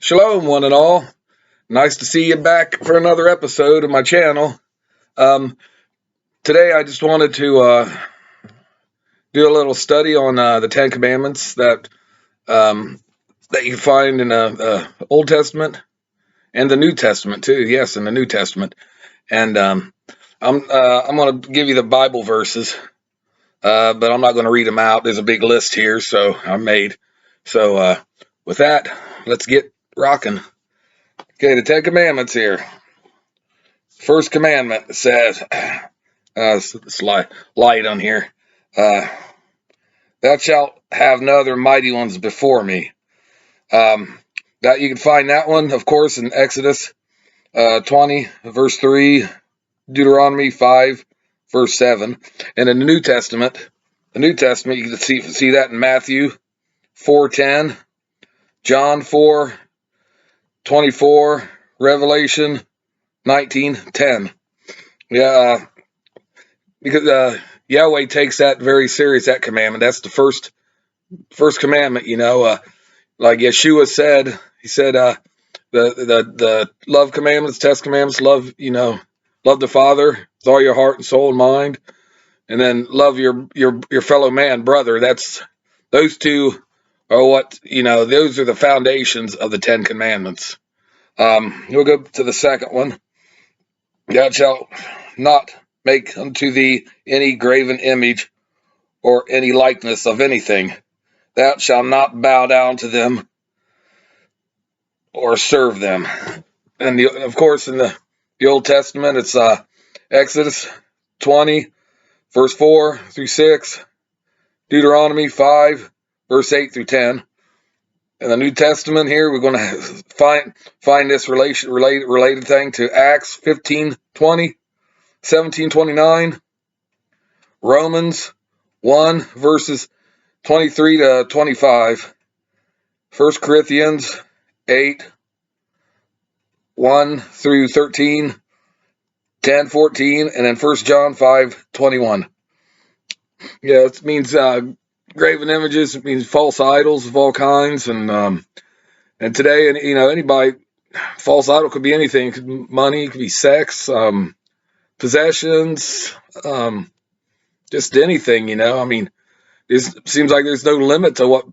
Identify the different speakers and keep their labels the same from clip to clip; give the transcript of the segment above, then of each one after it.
Speaker 1: Shalom, one and all. Nice to see you back for another episode of my channel. Um, Today, I just wanted to do a little study on the Ten Commandments that you find in the Old Testament and the New Testament too. Yes, in the New Testament. And I'm going to give you the Bible verses, but I'm not going to read them out. There's a big list here, so I made. So with that, let's get rocking. Okay, the Ten Commandments here. First commandment says, it's light on here. Thou shalt have no other mighty ones before me. That you can find that one, of course, in Exodus 20, verse 3, Deuteronomy 5, verse 7. And in the New Testament, you can see that in Matthew 4:10, John 4:24, Revelation 19:10. Yeah, because Yahweh takes that very serious, that commandment. That's the first commandment, like Yeshua said. He said the love commandments, test commandments, love the Father with all your heart and soul and mind, and then love your fellow man, brother. Those two are those are the foundations of the Ten Commandments. We'll go to the second one. Thou shalt not make unto thee any graven image or any likeness of anything. Thou shalt not bow down to them or serve them. And of course, in the Old Testament, it's Exodus 20, verse 4 through 6, Deuteronomy 5, verse 8 through 10. In the New Testament here, we're going to find this related thing to Acts 15:20, 17:29, Romans 1, verses 23 to 25, 1 Corinthians 8, 1 through 13, 10, 14, and then 1 John 5, 21. Yeah, it means graven images. It means false idols of all kinds, and today, anybody, false idol could be anything. It could be money, it could be sex, possessions, just anything. It seems like there's no limit to what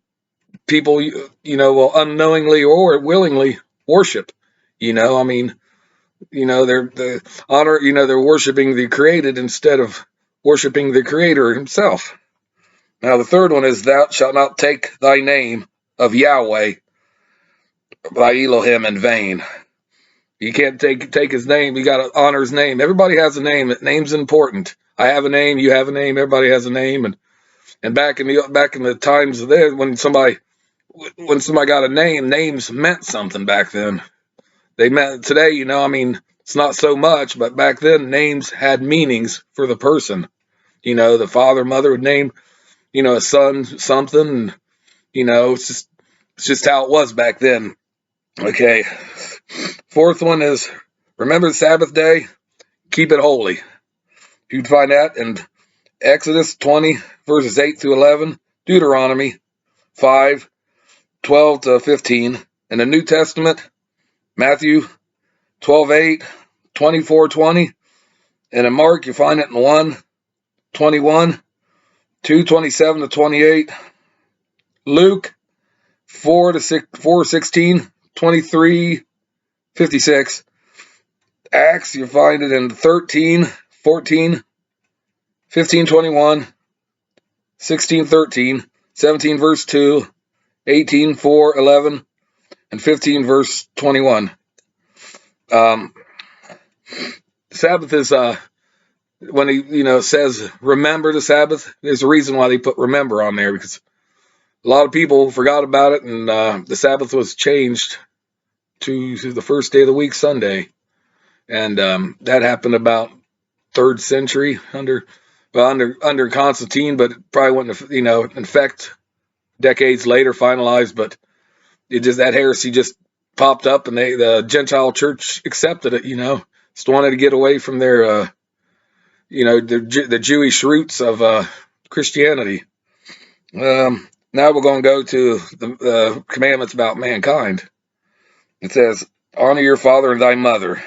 Speaker 1: people, will unknowingly or willingly worship. They're the honor. They're worshiping the created instead of worshiping the Creator Himself. Now, the third one is, thou shalt not take thy name of Yahweh, thy Elohim, in vain. You can't take His name. You got to honor His name. Everybody has a name. Name's important. I have a name. You have a name. Everybody has a name. And back in the times there, when somebody got a name, names meant something back then. They meant today. It's not so much, but back then names had meanings for the person. The father, mother would name a son something, and it's just how it was back then. Okay. Fourth one is, remember the Sabbath day, keep it holy. You'd find that in Exodus 20, verses 8 through 11, Deuteronomy 5, 12 to 15. In the New Testament, Matthew 12:8, 24:20, and in Mark you find it in 1:21, 2:27 to 28, Luke 4:16, 23:56, Acts you find it in 13:14, 15:21, 16:13, 17 verse 2, 18:4:11, and 15 verse 21. Sabbath is when he says remember the Sabbath. There's a reason why they put remember on there, because a lot of people forgot about it, and the Sabbath was changed to the first day of the week, Sunday, and that happened about 3rd century under Constantine, but it probably wouldn't in effect decades later finalized. But that heresy just popped up, and the Gentile church accepted it. Just wanted to get away from their the Jewish roots of Christianity. Now we're going to go to the commandments about mankind. It says, honor your father and thy mother.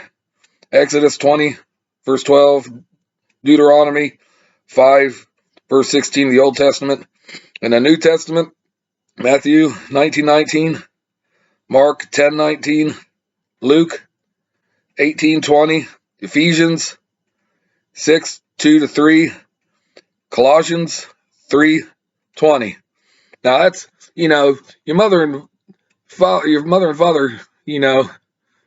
Speaker 1: Exodus 20, verse 12, Deuteronomy 5, verse 16, the Old Testament. In the New Testament, Matthew 19:19, Mark 10:19, Luke 18:20, Ephesians 6:2-3, Colossians 3:20. Now that's, your mother and father,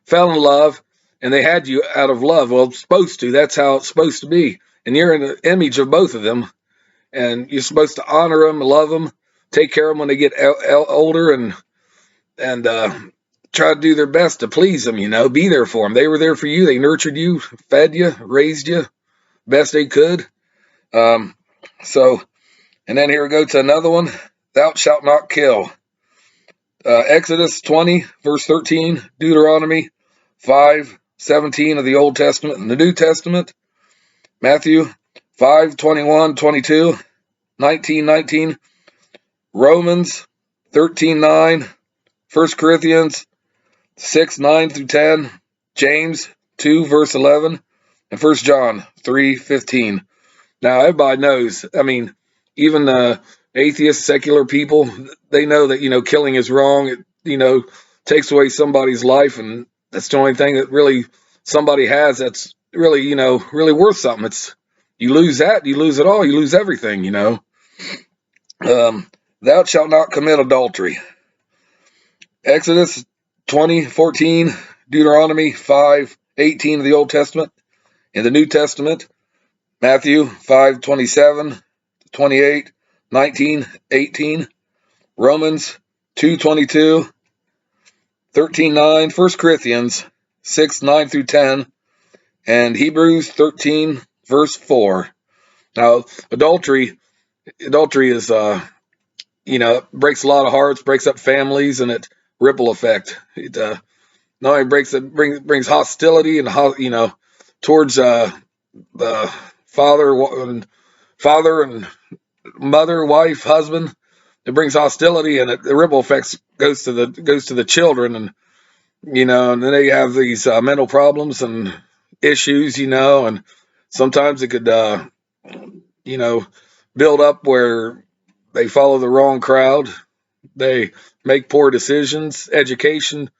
Speaker 1: fell in love, and they had you out of love. Well, it's supposed to. That's how it's supposed to be. And you're in the image of both of them, and you're supposed to honor them, love them, take care of them when they get older, and try to do their best to please them. Be there for them. They were there for you. They nurtured you, fed you, raised you best they could. So, and then here we go to another one. Thou shalt not kill. Exodus 20, verse 13, Deuteronomy 5:17 of the Old Testament and the New Testament, Matthew 5:21, 22, 19:19, Romans 13:9, 1 Corinthians 6:9-10, James 2, verse 11, and 1 John 3:15. Now, everybody knows, even atheist, secular people, they know that, killing is wrong. It, takes away somebody's life, and that's the only thing that really somebody has that's really, really worth something. It's, you lose that, you lose it all, you lose everything, Thou shalt not commit adultery. Exodus 20:14, Deuteronomy 5:18 of the Old Testament. In the New Testament, Matthew 5:27-28, 19, 18, Romans 2:22, 13:9, 1 Corinthians 6:9-10, and Hebrews 13, verse 4. Now, adultery is, breaks a lot of hearts, breaks up families, and it ripple effect. It not only brings hostility and towards the father and mother, wife, husband. It brings hostility, and the ripple effects goes to the children, and and then they have these mental problems and issues, and sometimes it could build up where they follow the wrong crowd, they make poor decisions, education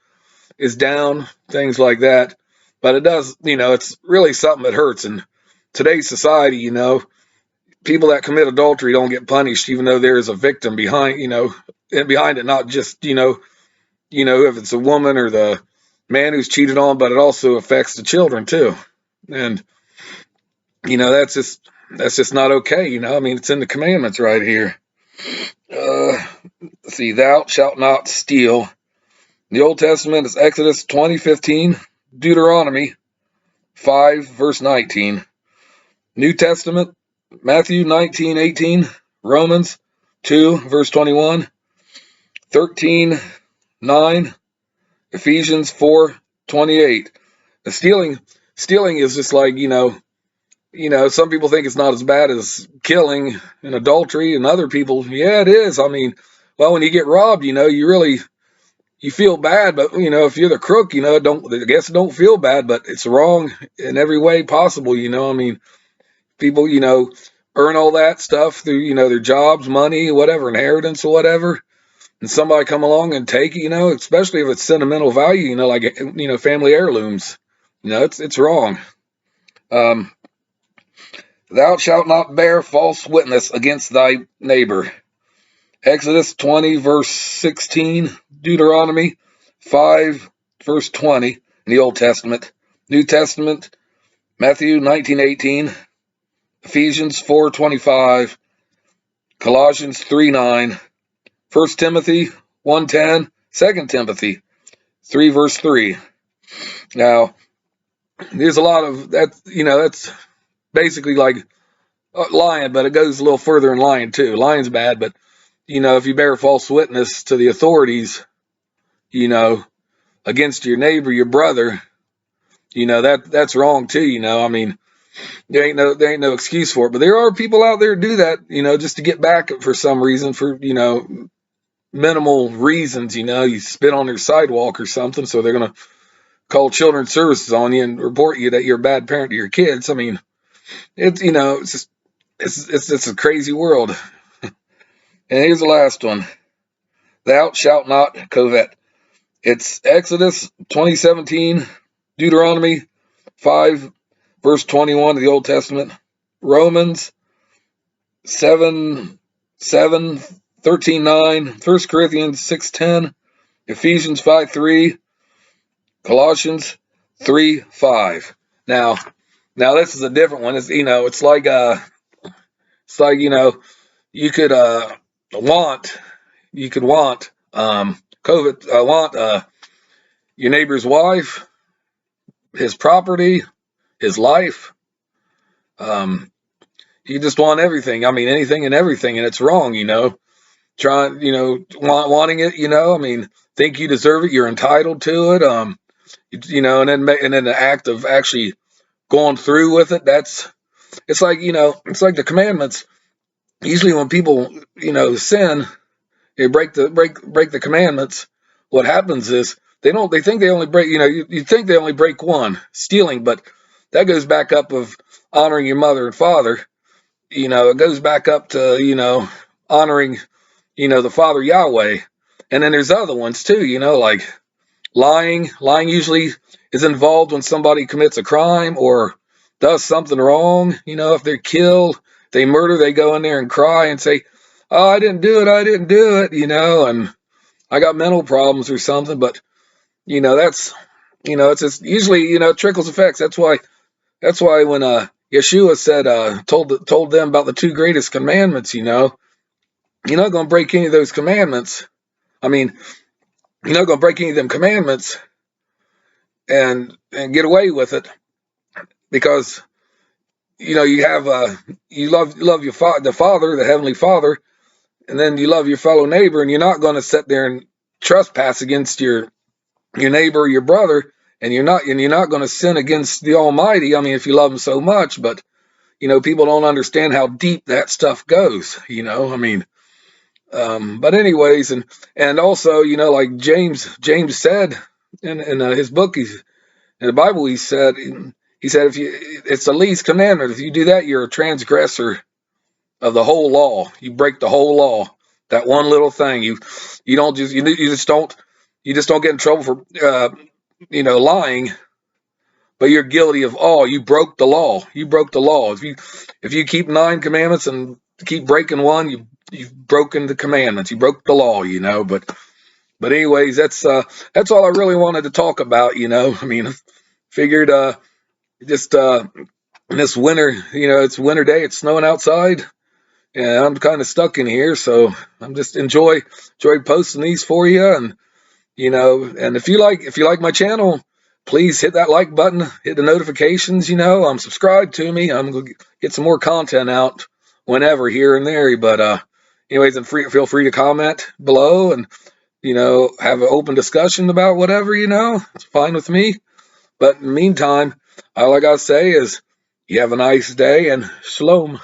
Speaker 1: is down, things like that. But it does, it's really something that hurts. In today's society, people that commit adultery don't get punished, even though there is a victim behind, and behind it, not just, if it's a woman or the man who's cheated on, but it also affects the children too. And, that's just not okay. It's in the commandments right here. Let's see, thou shalt not steal. The Old Testament is Exodus 20:15, Deuteronomy 5, verse 19. New Testament, Matthew 19:18, Romans 2, verse 21, 13:9, Ephesians 4:28. The stealing is just like, some people think it's not as bad as killing and adultery, and other people, yeah, it is. Well, when you get robbed, you feel bad, but if you're the crook, I guess it don't feel bad, but it's wrong in every way possible. People, earn all that stuff through, their jobs, money, whatever, inheritance or whatever, and somebody come along and take it, especially if it's sentimental value, like, family heirlooms, it's wrong. Thou shalt not bear false witness against thy neighbor. Exodus 20, verse 16, Deuteronomy 5, verse 20 in the Old Testament. New Testament, Matthew 19:18, Ephesians 4:25, Colossians 3:9, 1 Timothy 1:10, 2 Timothy 3, verse 3. Now, there's a lot of that, that's basically like lying, but it goes a little further in lying too. Lying's bad, but if you bear false witness to the authorities, against your neighbor, your brother, that's wrong too. There ain't no excuse for it. But there are people out there who do that, just to get back for some reason, for minimal reasons, you spit on their sidewalk or something, so they're going to call children's services on you and report you that you're a bad parent to your kids. I mean, it's just, it's a crazy world. And here's the last one. Thou shalt not covet. It's Exodus 20:17, Deuteronomy 5, verse 21 of the Old Testament, Romans 7, 13:9, 1 Corinthians 6:10, Ephesians 5:3, Colossians 3:5. Now this is a different one. It's like you could want covet, want your neighbor's wife, his property, his life. You just want everything. I mean, anything and everything, and it's wrong. Trying, wanting it. I mean, think you deserve it. You're entitled to it. And then the act of actually going through with it. It's like the commandments. Usually, when people sin, they break the commandments. What happens is they think they only break. You think they only break one, stealing, but that goes back up of honoring your mother and father. It goes back up to honoring the Father Yahweh. And then there's other ones too, like lying. Lying usually is involved when somebody commits a crime or does something wrong. If they're killed, they murder, they go in there and cry and say, "Oh, I didn't do it," and I got mental problems or something. But that's it's just usually it trickles effects. That's why when Yeshua said told them about the two greatest commandments, you're not going to break any of those commandments. I mean, you're not going to break any of them commandments and get away with it, because you have you love your the Father, the Heavenly Father, and then you love your fellow neighbor, and you're not going to sit there and trespass against your neighbor or your brother, and you're not going to sin against the Almighty. I mean, if you love him so much, but people don't understand how deep that stuff goes. I mean, but anyways, and also, like James said in his book, in the Bible, he said if it's the least commandment. If you do that, you're a transgressor of the whole law. You break the whole law. That one little thing, you just don't get in trouble for lying, but you're guilty of all. You broke the law. If you keep 9 commandments and keep breaking one, you've broken the commandments. You broke the law. But anyways, that's all I really wanted to talk about. I mean, figured just this winter, it's winter day. It's snowing outside, and I'm kind of stuck in here, so I'm just enjoy posting these for you. And and if you like my channel, please hit that like button, hit the notifications. Subscribe to me. I'm gonna get some more content out whenever, here and there. But anyways, and feel free to comment below and have an open discussion about whatever. It's fine with me. But in the meantime, all I gotta say is you have a nice day and shalom.